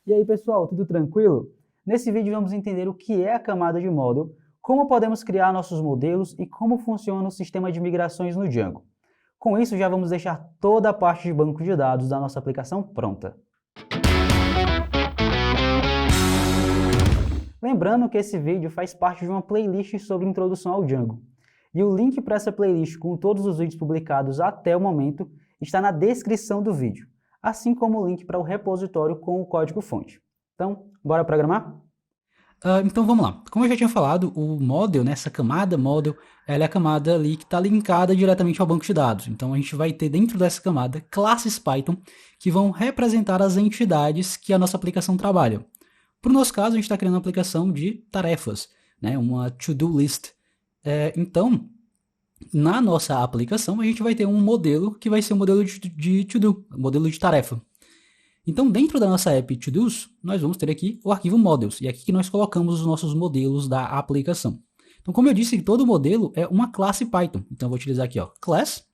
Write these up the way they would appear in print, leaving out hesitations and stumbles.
E aí, pessoal, tudo tranquilo? Nesse vídeo vamos entender o que é a camada de model, como podemos criar nossos modelos e como funciona o sistema de migrações no Django. Com isso, já vamos deixar toda a parte de banco de dados da nossa aplicação pronta. Lembrando que esse vídeo faz parte de uma playlist sobre introdução ao Django. E o link para essa playlist com todos os vídeos publicados até o momento está na descrição do vídeo, assim como o link para o repositório com o código-fonte. Então, bora programar? Então vamos lá. Como eu já tinha falado, o model, né, essa camada model, ela é a camada ali que está linkada diretamente ao banco de dados. Então a gente vai ter dentro dessa camada classes Python que vão representar as entidades que a nossa aplicação trabalha. Para o nosso caso, a gente está criando uma aplicação de tarefas, né, uma to-do list. Então, na nossa aplicação, a gente vai ter um modelo que vai ser um modelo de to-do, um modelo de tarefa. Então, dentro da nossa app To-Dos, nós vamos ter aqui o arquivo Models, e é aqui que nós colocamos os nossos modelos da aplicação. Então, como eu disse, todo modelo é uma classe Python. Então, eu vou utilizar aqui, ó, class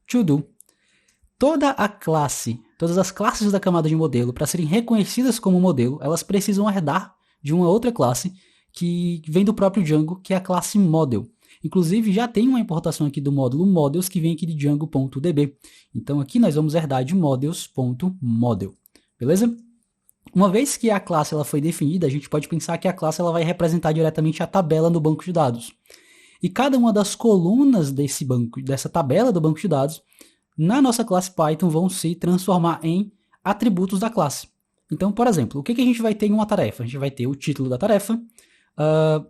To-Do. Todas as classes da camada de modelo, para serem reconhecidas como modelo, elas precisam herdar de uma outra classe que vem do próprio Django, que é a classe Model. Inclusive, já tem uma importação aqui do módulo models que vem aqui de django.db. Então, aqui nós vamos herdar de models.model. Beleza? Uma vez que a classe ela foi definida, a gente pode pensar que a classe ela vai representar diretamente a tabela no banco de dados. E cada uma das colunas dessa tabela do banco de dados, na nossa classe Python, vão se transformar em atributos da classe. Então, por exemplo, o que a gente vai ter em uma tarefa? A gente vai ter o título da tarefa,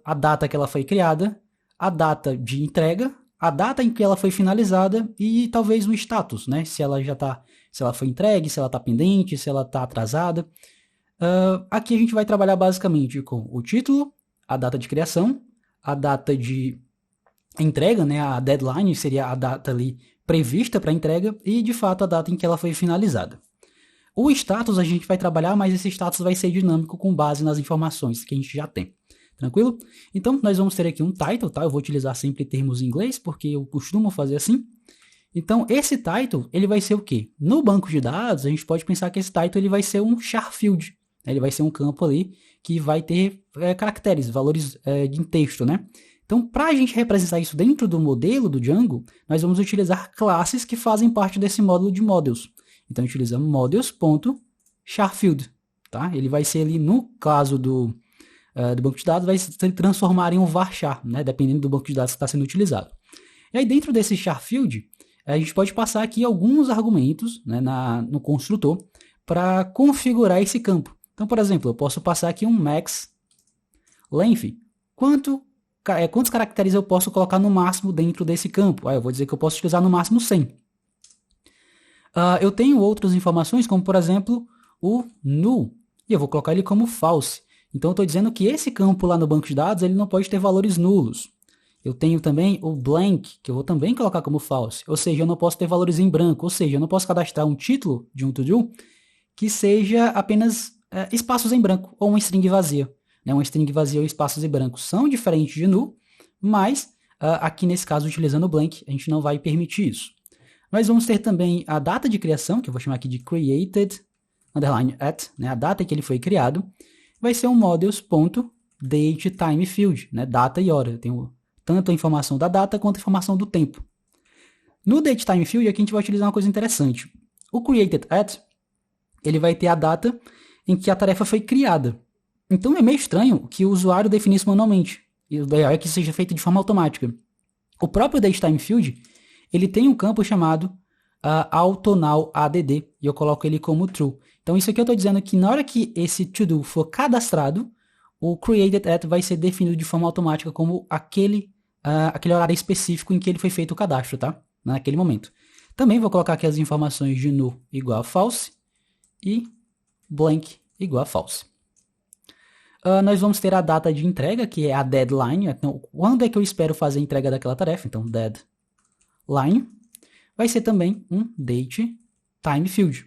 a data que ela foi criada, a data de entrega, a data em que ela foi finalizada e talvez o status, né? Se ela foi entregue, se ela está pendente, se ela está atrasada. Aqui a gente vai trabalhar basicamente com o título, a data de criação, a data de entrega, né? A deadline seria a data ali prevista para entrega e de fato a data em que ela foi finalizada. O status a gente vai trabalhar, mas esse status vai ser dinâmico com base nas informações que a gente já tem. Tranquilo? Então, nós vamos ter aqui um title, tá? Eu vou utilizar sempre termos em inglês, porque eu costumo fazer assim. Então, esse title, ele vai ser o quê? No banco de dados, a gente pode pensar que esse title ele vai ser um char field. Ele vai ser um campo ali que vai ter caracteres, valores de texto, né? Então, para a gente representar isso dentro do modelo do Django, nós vamos utilizar classes que fazem parte desse módulo de models. Então, utilizamos models.charField, tá? Ele vai ser ali, no caso do banco de dados, vai se transformar em um varchar, né, dependendo do banco de dados que está sendo utilizado. E aí dentro desse char field, a gente pode passar aqui alguns argumentos, né, no construtor para configurar esse campo. Então, por exemplo, eu posso passar aqui um max length. Quantos caracteres eu posso colocar no máximo dentro desse campo? Eu vou dizer que eu posso utilizar no máximo 100. Eu tenho outras informações, como por exemplo o null, e eu vou colocar ele como false. Então, eu estou dizendo que esse campo lá no banco de dados ele não pode ter valores nulos. Eu tenho também o blank, que eu vou também colocar como false. Ou seja, eu não posso ter valores em branco. Ou seja, eu não posso cadastrar um título de um to-do que seja apenas espaços em branco ou uma string vazia. Né? Uma string vazia ou espaços em branco são diferentes de null, mas aqui nesse caso, utilizando o blank, a gente não vai permitir isso. Nós vamos ter também a data de criação, que eu vou chamar aqui de created, _at, né? A data em que ele foi criado. Vai ser um models.dateTimeField, né? Data e hora. Eu tenho tanto a informação da data quanto a informação do tempo. No dateTimeField, aqui a gente vai utilizar uma coisa interessante. O createdAt, ele vai ter a data em que a tarefa foi criada. Então é meio estranho que o usuário definisse manualmente. E o ideal é que seja feito de forma automática. O próprio dateTimeField, ele tem um campo chamado AutoNowAdd, e eu coloco ele como true. Então isso aqui eu estou dizendo que na hora que esse to-do for cadastrado, o createdAt vai ser definido de forma automática como aquele horário específico em que ele foi feito o cadastro, tá? Naquele momento. Também vou colocar aqui as informações de null igual a false e blank igual a false. Nós vamos ter a data de entrega, que é a deadline. Então, quando é que eu espero fazer a entrega daquela tarefa? Então, deadline vai ser também um dateTimeField.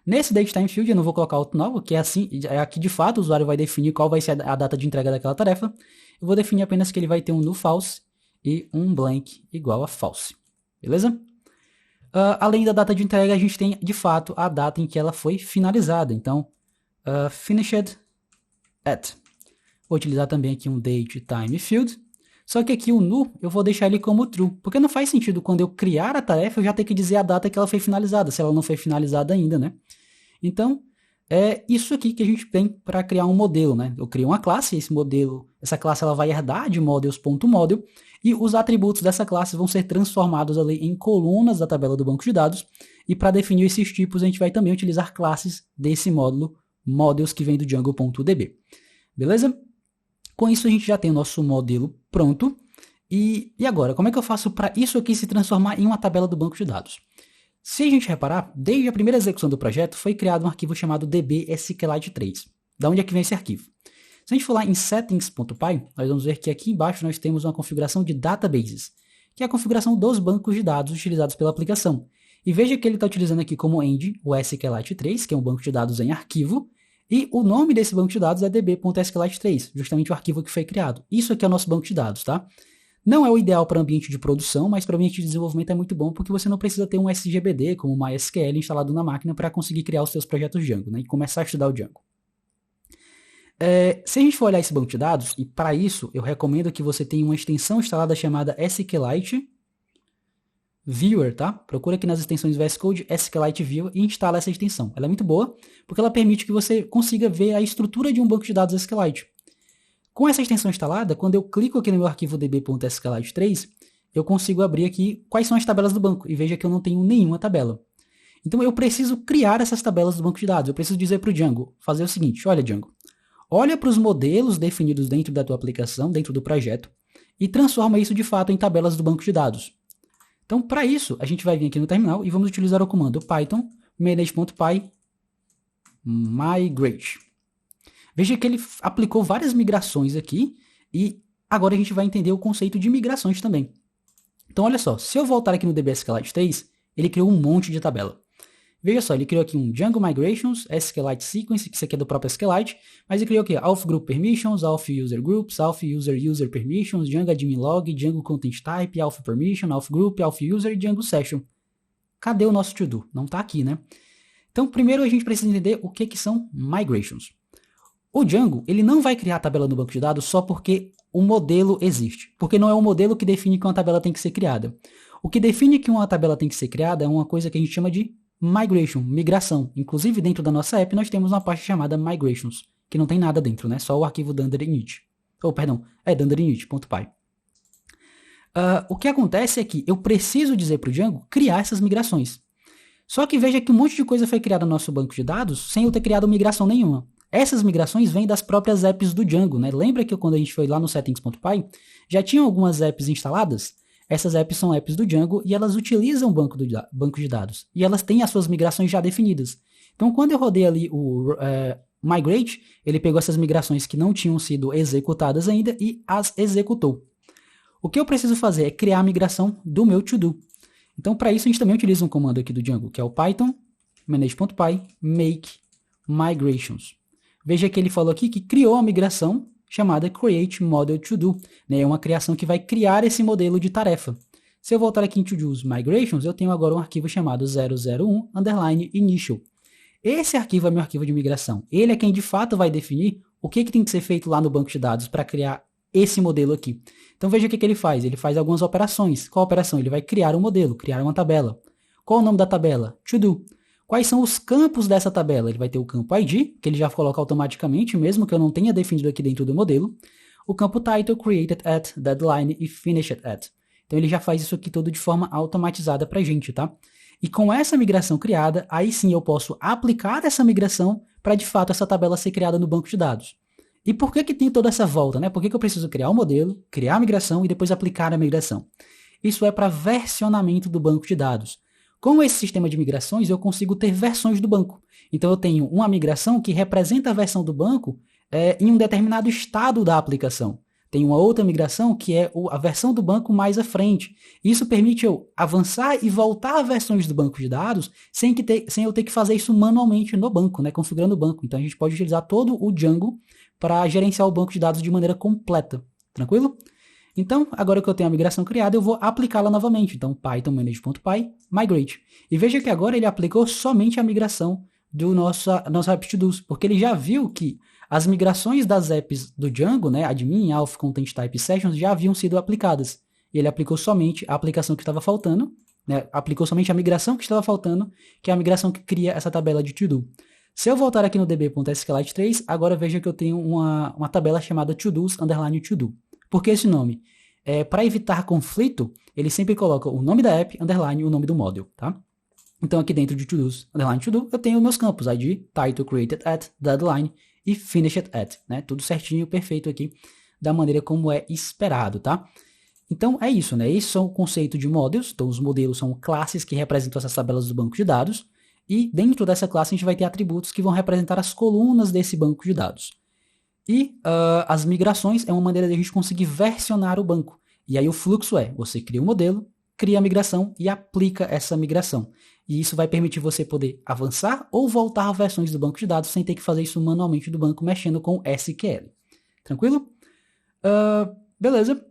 Nesse dateTimeField eu não vou colocar outro novo, que é assim, aqui de fato o usuário vai definir qual vai ser a data de entrega daquela tarefa. Eu vou definir apenas que ele vai ter um null false e um blank igual a false. Beleza? Além da data de entrega, a gente tem de fato a data em que ela foi finalizada. Então, finished at. Vou utilizar também aqui um date time field. Só que aqui o nu eu vou deixar ele como true, porque não faz sentido quando eu criar a tarefa eu já ter que dizer a data que ela foi finalizada, se ela não foi finalizada ainda, né? Então, é isso aqui que a gente tem para criar um modelo, né? Eu crio uma classe, esse modelo, essa classe ela vai herdar de models.model e os atributos dessa classe vão ser transformados ali em colunas da tabela do banco de dados. E para definir esses tipos, a gente vai também utilizar classes desse módulo models que vem do Django.db. Beleza? Com isso a gente já tem o nosso modelo pronto. E agora, como é que eu faço para isso aqui se transformar em uma tabela do banco de dados? Se a gente reparar, desde a primeira execução do projeto foi criado um arquivo chamado db.sqlite3. Da onde é que vem esse arquivo? Se a gente for lá em settings.py, nós vamos ver que aqui embaixo nós temos uma configuração de databases, que é a configuração dos bancos de dados utilizados pela aplicação. E veja que ele está utilizando aqui como end o SQLite3, que é um banco de dados em arquivo, e o nome desse banco de dados é db.sqlite3, justamente o arquivo que foi criado. Isso aqui é o nosso banco de dados, tá? Não é o ideal para ambiente de produção, mas para ambiente de desenvolvimento é muito bom, porque você não precisa ter um SGBD, como o MySQL, instalado na máquina para conseguir criar os seus projetos Django, né? E começar a estudar o Django. Se a gente for olhar esse banco de dados, e para isso eu recomendo que você tenha uma extensão instalada chamada SQLite Viewer, tá? Procura aqui nas extensões VS Code SQLite Viewer e instala essa extensão. Ela é muito boa, porque ela permite que você consiga ver a estrutura de um banco de dados SQLite. Com essa extensão instalada, quando eu clico aqui no meu arquivo db.sqlite3, eu consigo abrir aqui quais são as tabelas do banco, e veja que eu não tenho nenhuma tabela. Então eu preciso criar essas tabelas do banco de dados, eu preciso dizer para o Django, fazer o seguinte, olha Django, olha para os modelos definidos dentro da tua aplicação, dentro do projeto, e transforma isso de fato em tabelas do banco de dados. Então para isso, a gente vai vir aqui no terminal e vamos utilizar o comando python manage.py migrate. Veja que ele aplicou várias migrações aqui e agora a gente vai entender o conceito de migrações também. Então olha só, se eu voltar aqui no db.sqlite3, ele criou um monte de tabela. Veja só, ele criou aqui um Django Migrations, SQLite Sequence, que isso aqui é do próprio SQLite, mas ele criou aqui Auth Group Permissions, Auth User Groups, Auth User Permissions, Django Admin Log, Django Content Type, Auth Permission, Auth Group, Auth User e Django Session. Cadê o nosso to-do? Não está aqui, né? Então primeiro a gente precisa entender o que são migrations. O Django, ele não vai criar a tabela no banco de dados só porque o modelo existe. Porque não é o modelo que define que uma tabela tem que ser criada. O que define que uma tabela tem que ser criada é uma coisa que a gente chama de migration, migração. Inclusive, dentro da nossa app, nós temos uma parte chamada migrations, que não tem nada dentro, né? Só o arquivo dunder-init. dunder-init.py. O que acontece é que eu preciso dizer para o Django criar essas migrações. Só que veja que um monte de coisa foi criada no nosso banco de dados sem eu ter criado migração nenhuma. Essas migrações vêm das próprias apps do Django, né? Lembra que quando a gente foi lá no settings.py, já tinham algumas apps instaladas? Essas apps são apps do Django e elas utilizam o banco de dados. E elas têm as suas migrações já definidas. Então, quando eu rodei ali o migrate, ele pegou essas migrações que não tinham sido executadas ainda e as executou. O que eu preciso fazer é criar a migração do meu to-do. Então, para isso, a gente também utiliza um comando aqui do Django, que é o python manage.py make migrations. Veja que ele falou aqui que criou a migração chamada create model to do, né? É uma criação que vai criar esse modelo de tarefa. Se eu voltar aqui em to-dos migrations, eu tenho agora um arquivo chamado 001_initial. Esse arquivo é meu arquivo de migração. Ele é quem de fato vai definir o que tem que ser feito lá no banco de dados para criar esse modelo aqui. Então veja o que ele faz. Ele faz algumas operações. Qual operação? Ele vai criar um modelo, criar uma tabela. Qual o nome da tabela? To do. Quais são os campos dessa tabela? Ele vai ter o campo ID, que ele já coloca automaticamente, mesmo que eu não tenha definido aqui dentro do modelo. O campo title, created at, deadline e finished at. Então ele já faz isso aqui tudo de forma automatizada pra gente, tá? E com essa migração criada, aí sim eu posso aplicar essa migração para de fato essa tabela ser criada no banco de dados. E por que tem toda essa volta, né? Por que eu preciso criar um modelo, criar a migração e depois aplicar a migração? Isso é para versionamento do banco de dados. Com esse sistema de migrações, eu consigo ter versões do banco. Então eu tenho uma migração que representa a versão do banco em um determinado estado da aplicação. Tem uma outra migração que é a versão do banco mais à frente. Isso permite eu avançar e voltar a versões do banco de dados sem eu ter que fazer isso manualmente no banco, né, configurando o banco. Então a gente pode utilizar todo o Django para gerenciar o banco de dados de maneira completa. Tranquilo? Então, agora que eu tenho a migração criada, eu vou aplicá-la novamente. Então, python manage.py migrate. E veja que agora ele aplicou somente a migração do nosso app to-dos, porque ele já viu que as migrações das apps do Django, né, admin, auth, content type, sessions, já haviam sido aplicadas. E ele aplicou somente a aplicação que estava faltando, né, aplicou somente a migração que estava faltando, que é a migração que cria essa tabela de to-do. Se eu voltar aqui no db.sqlite3, agora veja que eu tenho uma tabela chamada to-dos _ to-do. Por que esse nome? Para evitar conflito, ele sempre coloca o nome da app, underline, o nome do module, tá? Então aqui dentro de to-dos, underline to-do, eu tenho meus campos, ID, title, created at, deadline e finished at, né? Tudo certinho, perfeito aqui, da maneira como é esperado, tá? Então é isso, né? Esse é o conceito de modelos. Então os modelos são classes que representam essas tabelas do banco de dados. E dentro dessa classe a gente vai ter atributos que vão representar as colunas desse banco de dados. E as migrações é uma maneira de a gente conseguir versionar o banco. E aí o fluxo você cria um modelo, cria a migração e aplica essa migração. E isso vai permitir você poder avançar ou voltar versões do banco de dados sem ter que fazer isso manualmente do banco, mexendo com SQL. Tranquilo? Beleza.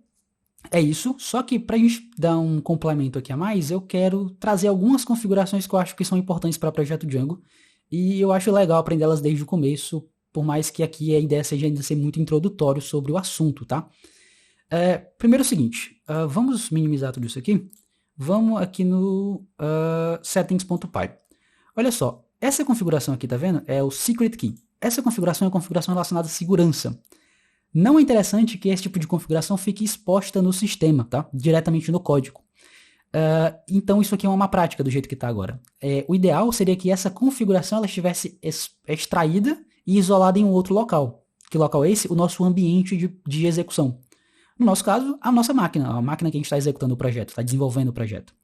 É isso, só que para a gente dar um complemento aqui a mais, eu quero trazer algumas configurações que eu acho que são importantes para o projeto Django, e eu acho legal aprendê-las desde o começo, por mais que aqui a ideia seja ainda ser muito introdutório sobre o assunto, tá? Primeiro é o seguinte, vamos minimizar tudo isso aqui, vamos aqui no settings.py. Olha só, essa configuração aqui, tá vendo? É o secret key. Essa configuração é uma configuração relacionada à segurança. Não é interessante que esse tipo de configuração fique exposta no sistema, tá? Diretamente no código. Então isso aqui é uma má prática do jeito que está agora. O ideal seria que essa configuração ela estivesse extraída e isolada em um outro local. Que local é esse? O nosso ambiente de execução. No nosso caso, a nossa máquina, a máquina que a gente está executando o projeto, está desenvolvendo o projeto.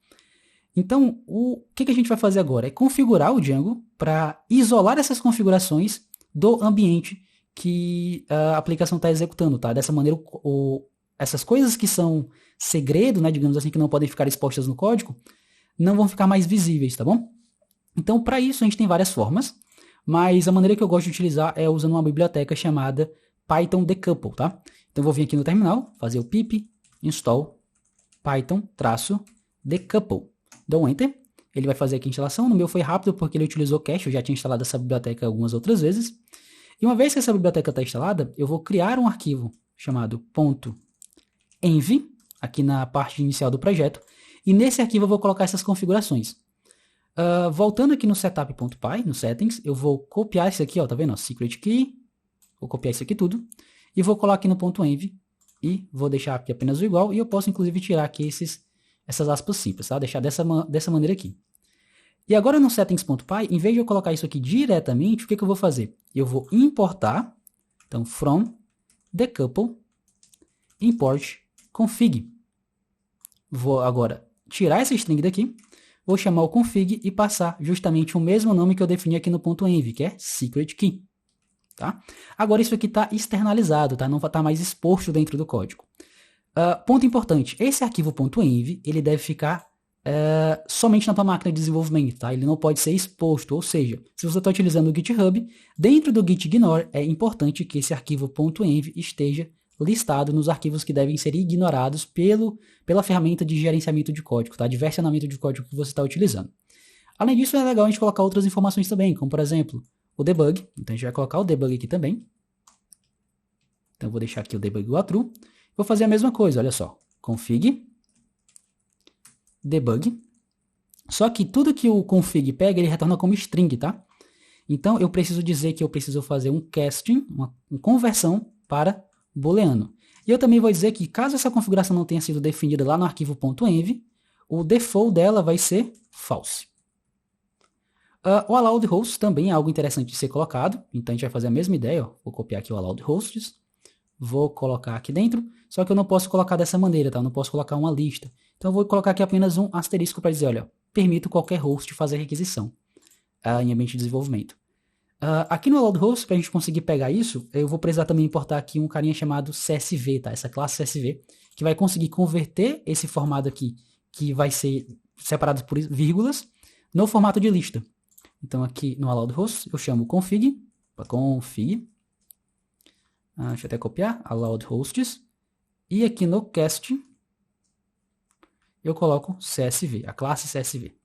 Então, o que a gente vai fazer agora? É configurar o Django para isolar essas configurações do ambiente que a aplicação está executando, tá? Dessa maneira, essas coisas que são segredo, né, digamos assim, que não podem ficar expostas no código, não vão ficar mais visíveis, tá bom? Então, para isso, a gente tem várias formas, mas a maneira que eu gosto de utilizar é usando uma biblioteca chamada Python Decouple, tá? Então, eu vou vir aqui no terminal, fazer o pip install Python-decouple. Dou um enter, ele vai fazer aqui a instalação. No meu foi rápido porque ele utilizou cache, eu já tinha instalado essa biblioteca algumas outras vezes. E uma vez que essa biblioteca está instalada, eu vou criar um arquivo chamado .env, aqui na parte inicial do projeto, e nesse arquivo eu vou colocar essas configurações. Voltando aqui no setup.py, no settings, eu vou copiar isso aqui, ó, tá vendo? Secret key, vou copiar isso aqui tudo, e vou colar aqui no .env, e vou deixar aqui apenas o igual, e eu posso inclusive tirar aqui essas aspas simples, tá? Deixar dessa maneira aqui. E agora no settings.py, em vez de eu colocar isso aqui diretamente, o que eu vou fazer? Eu vou importar, então from decouple import config. Vou agora tirar essa string daqui, vou chamar o config e passar justamente o mesmo nome que eu defini aqui no .env, que é secret key. Tá? Agora isso aqui está externalizado, tá? Não está mais exposto dentro do código. Ponto importante, esse arquivo .env, ele deve ficar somente na tua máquina de desenvolvimento, tá? Ele não pode ser exposto, ou seja, se você está utilizando o GitHub, dentro do gitignore é importante que esse arquivo .env esteja listado nos arquivos que devem ser ignorados pela ferramenta de gerenciamento de código, tá? De versionamento de código que você está utilizando. Além disso, é legal a gente colocar outras informações também, como por exemplo, o debug. Então a gente vai colocar o debug aqui também. Então eu vou deixar aqui o debug igual a true. Vou fazer a mesma coisa, olha só, config debug, só que tudo que o config pega, ele retorna como string, tá? Então, eu preciso dizer que eu preciso fazer um casting, uma conversão para booleano. E eu também vou dizer que, caso essa configuração não tenha sido definida lá no arquivo .env, o default dela vai ser false. O allowed hosts também é algo interessante de ser colocado, então a gente vai fazer a mesma ideia, ó. Vou copiar aqui o allowed hosts, vou colocar aqui dentro, só que eu não posso colocar dessa maneira, tá? Eu não posso colocar uma lista. Então eu vou colocar aqui apenas um asterisco para dizer, olha, permito qualquer host fazer requisição em ambiente de desenvolvimento. Aqui no allowed host, para a gente conseguir pegar isso, eu vou precisar também importar aqui um carinha chamado CSV, tá? Essa classe CSV, que vai conseguir converter esse formato aqui, que vai ser separado por vírgulas, no formato de lista. Então aqui no allowed host, eu chamo config, deixa eu até copiar, allowed hosts, e aqui no cast, eu coloco CSV, a classe CSV.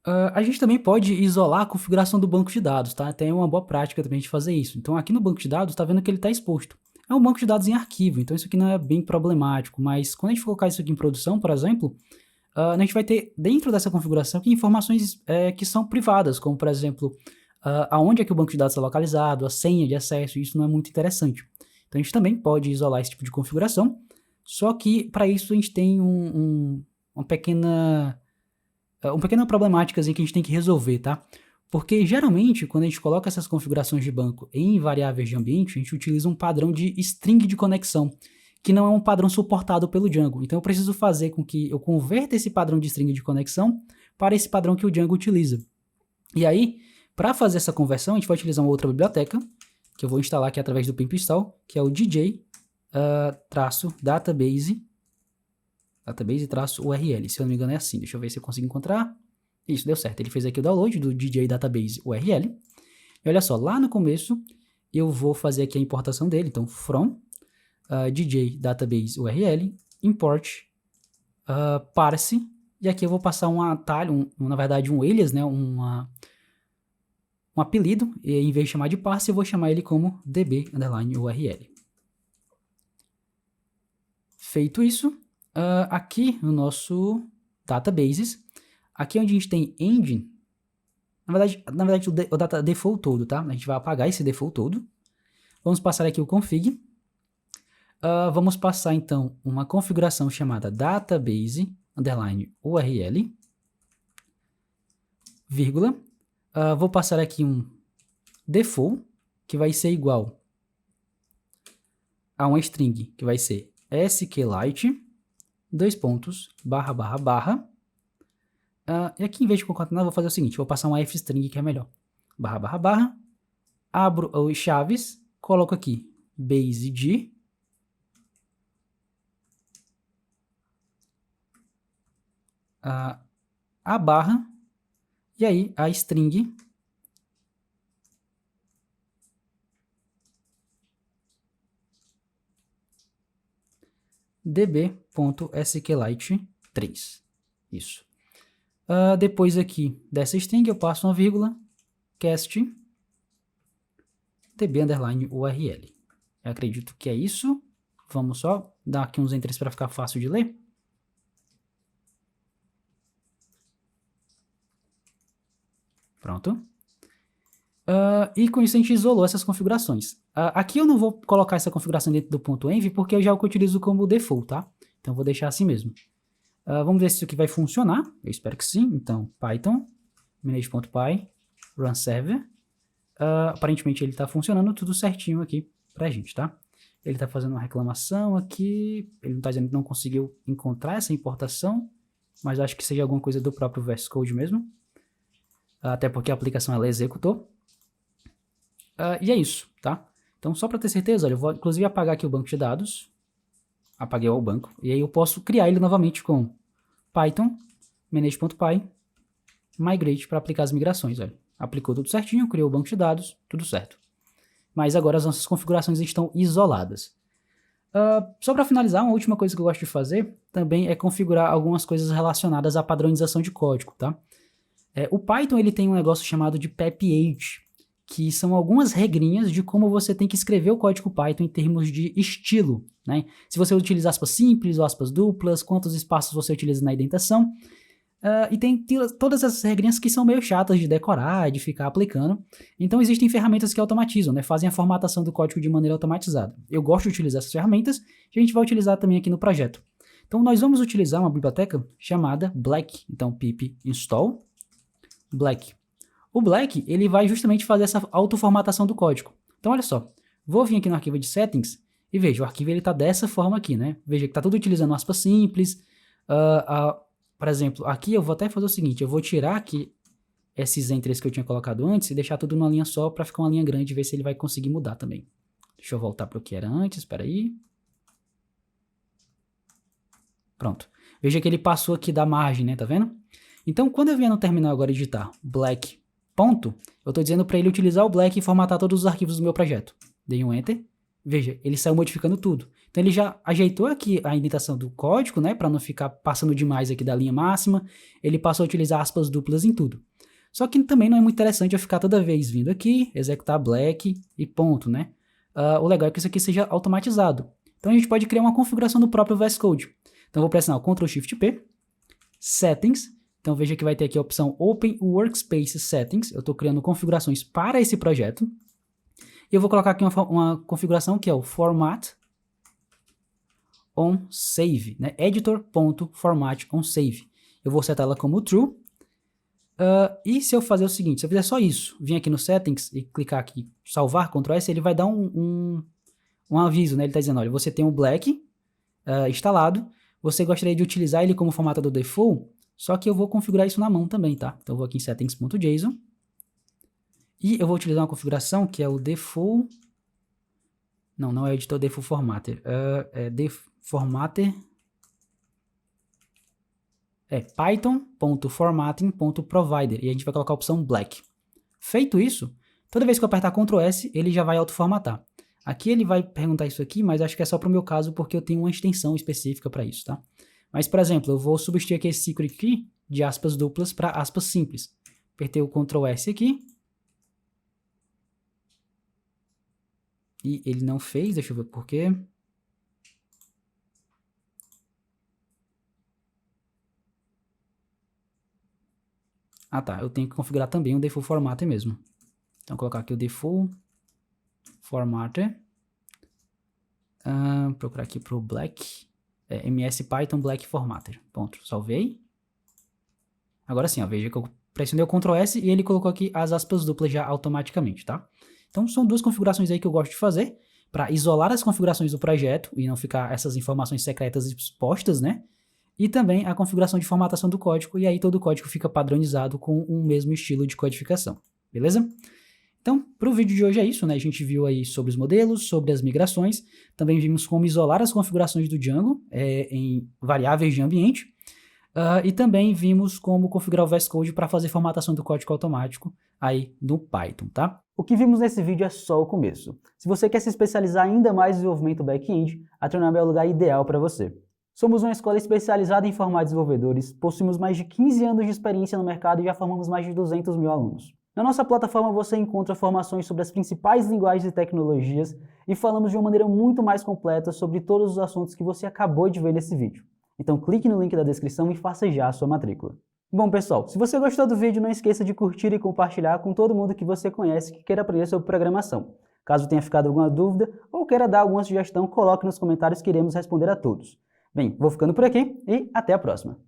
A gente também pode isolar a configuração do banco de dados, tá? Tem uma boa prática também de fazer isso. Então, aqui no banco de dados, tá vendo que ele está exposto. É um banco de dados em arquivo, então isso aqui não é bem problemático, mas quando a gente colocar isso aqui em produção, por exemplo, a gente vai ter dentro dessa configuração aqui informações que são privadas, como, por exemplo, aonde é que o banco de dados está localizado, a senha de acesso, e isso não é muito interessante. Então, a gente também pode isolar esse tipo de configuração, só que para isso a gente tem uma pequena problemática que a gente tem que resolver, tá? Porque geralmente, quando a gente coloca essas configurações de banco em variáveis de ambiente, a gente utiliza um padrão de string de conexão, que não é um padrão suportado pelo Django. Então eu preciso fazer com que eu converta esse padrão de string de conexão para esse padrão que o Django utiliza. E aí, para fazer essa conversão, a gente vai utilizar uma outra biblioteca, que eu vou instalar aqui através do pimp install, que é o DJ-database-URL. Se eu não me engano é assim, deixa eu ver se eu consigo encontrar. Isso, deu certo. Ele fez aqui o download do DJ Database URL. E olha só, lá no começo eu vou fazer aqui a importação dele. Então, from DJ Database URL, import parse. E aqui eu vou passar um atalho, na verdade um alias, né, um apelido. E em vez de chamar de parse, eu vou chamar ele como db_url. Feito isso, aqui no nosso databases, aqui onde a gente tem engine, na verdade o data default todo, tá? A gente vai apagar esse default todo. Vamos passar aqui o config. Vamos passar então uma configuração chamada database_url, vírgula. Vou passar aqui um default, que vai ser igual a uma string, que vai ser SQLite, _, e aqui, em vez de concatenar, eu vou fazer o seguinte, vou passar uma f-string que é melhor. //, abro os chaves, coloco aqui base de, a barra, e aí a string db.sqlite3. Isso. Depois aqui dessa string eu passo uma vírgula, cast db_url. Eu acredito que é isso. Vamos só dar aqui uns entres para ficar fácil de ler. Pronto. E com isso a gente isolou essas configurações. Aqui eu não vou colocar essa configuração dentro do .env porque eu já o utilizo como default, tá? Então eu vou deixar assim mesmo. Vamos ver se isso aqui vai funcionar. Eu espero que sim. Então, Python, manage.py, run server. Aparentemente ele está funcionando tudo certinho aqui pra gente, tá? Ele está fazendo uma reclamação aqui. Ele não está dizendo que não conseguiu encontrar essa importação, mas acho que seja alguma coisa do próprio VS Code mesmo. Até porque a aplicação ela executou. E é isso, tá? Então, só para ter certeza, olha, eu vou inclusive apagar aqui o banco de dados. Apaguei o banco. E aí eu posso criar ele novamente com Python, manage.py, migrate para aplicar as migrações. Olha. Aplicou tudo certinho, criou o banco de dados, tudo certo. Mas agora as nossas configurações estão isoladas. Só para finalizar, uma última coisa que eu gosto de fazer também é configurar algumas coisas relacionadas à padronização de código, tá? O Python ele tem um negócio chamado de PEP8, que são algumas regrinhas de como você tem que escrever o código Python em termos de estilo, né? Se você utiliza aspas simples ou aspas duplas, quantos espaços você utiliza na indentação. E tem todas essas regrinhas que são meio chatas de decorar, de ficar aplicando. Então existem ferramentas que automatizam, né? Fazem a formatação do código de maneira automatizada. Eu gosto de utilizar essas ferramentas e a gente vai utilizar também aqui no projeto. Então nós vamos utilizar uma biblioteca chamada Black. Então pip install Black. O Black, ele vai justamente fazer essa autoformatação do código. Então, olha só. Vou vir aqui no arquivo de settings e veja, o arquivo ele está dessa forma aqui, né? Veja que está tudo utilizando aspas simples. Por exemplo, aqui eu vou até fazer o seguinte, eu vou tirar aqui esses entres que eu tinha colocado antes e deixar tudo numa linha só para ficar uma linha grande e ver se ele vai conseguir mudar também. Deixa eu voltar para o que era antes, espera aí. Pronto. Veja que ele passou aqui da margem, né? Tá vendo? Então, quando eu vier no terminal agora digitar black, ponto, eu estou dizendo para ele utilizar o black e formatar todos os arquivos do meu projeto. Dei um enter Veja, ele saiu modificando tudo. Então ele já ajeitou aqui a indentação do código, né, para não ficar passando demais aqui da linha máxima. Ele passou a utilizar aspas duplas em tudo. Só que também não é muito interessante eu ficar toda vez vindo aqui, executar black e ponto, né? O legal é que isso aqui seja automatizado. Então a gente pode criar uma configuração do próprio VS Code. Então eu vou pressionar o Ctrl Shift P, Settings. Então veja que vai ter aqui a opção Open Workspace Settings. Eu estou criando configurações para esse projeto. E eu vou colocar aqui uma configuração que é o Format on Save, né? Editor.format on Save. Eu vou setar ela como True. E se eu fazer o seguinte, se eu fizer só isso, vir aqui no Settings e clicar aqui, salvar, Ctrl S, ele vai dar um aviso, né? Ele está dizendo, olha, você tem o Black instalado, você gostaria de utilizar ele como formatador default, só que eu vou configurar isso na mão também, tá? Então eu vou aqui em settings.json e eu vou utilizar uma configuração que é o default, não é o editor default formatter, é formatter, python.formatting.provider, e a gente vai colocar a opção black. Feito isso, toda vez que eu apertar Ctrl S, ele já vai autoformatar. Aqui ele vai perguntar isso aqui, mas acho que é só para o meu caso, porque eu tenho uma extensão específica para isso, tá? Mas, por exemplo, eu vou substituir aqui esse ciclo aqui de aspas duplas para aspas simples. Apertei o Ctrl S aqui. E ele não fez, deixa eu ver por quê. Ah tá, eu tenho que configurar também o default formatter mesmo. Então vou colocar aqui o default formatter. Procurar aqui para o black. MS Python Black Formatter. Pronto, salvei. Agora sim, ó, veja que eu pressionei o Ctrl S e ele colocou aqui as aspas duplas já automaticamente, tá? Então são duas configurações aí que eu gosto de fazer para isolar as configurações do projeto e não ficar essas informações secretas expostas, né? E também a configuração de formatação do código, e aí todo o código fica padronizado com um mesmo estilo de codificação, beleza? Então, para o vídeo de hoje é isso, né? A gente viu aí sobre os modelos, sobre as migrações, também vimos como isolar as configurações do Django em variáveis de ambiente, e também vimos como configurar o VS Code para fazer formatação do código automático aí no Python, tá? O que vimos nesse vídeo é só o começo. Se você quer se especializar ainda mais no desenvolvimento back-end, a Tronab é o lugar ideal para você. Somos uma escola especializada em formar desenvolvedores, possuímos mais de 15 anos de experiência no mercado e já formamos mais de 200 mil alunos. Na nossa plataforma você encontra formações sobre as principais linguagens e tecnologias e falamos de uma maneira muito mais completa sobre todos os assuntos que você acabou de ver nesse vídeo. Então clique no link da descrição e faça já a sua matrícula. Bom pessoal, se você gostou do vídeo, não esqueça de curtir e compartilhar com todo mundo que você conhece que queira aprender sobre programação. Caso tenha ficado alguma dúvida ou queira dar alguma sugestão, coloque nos comentários que iremos responder a todos. Bem, vou ficando por aqui e até a próxima.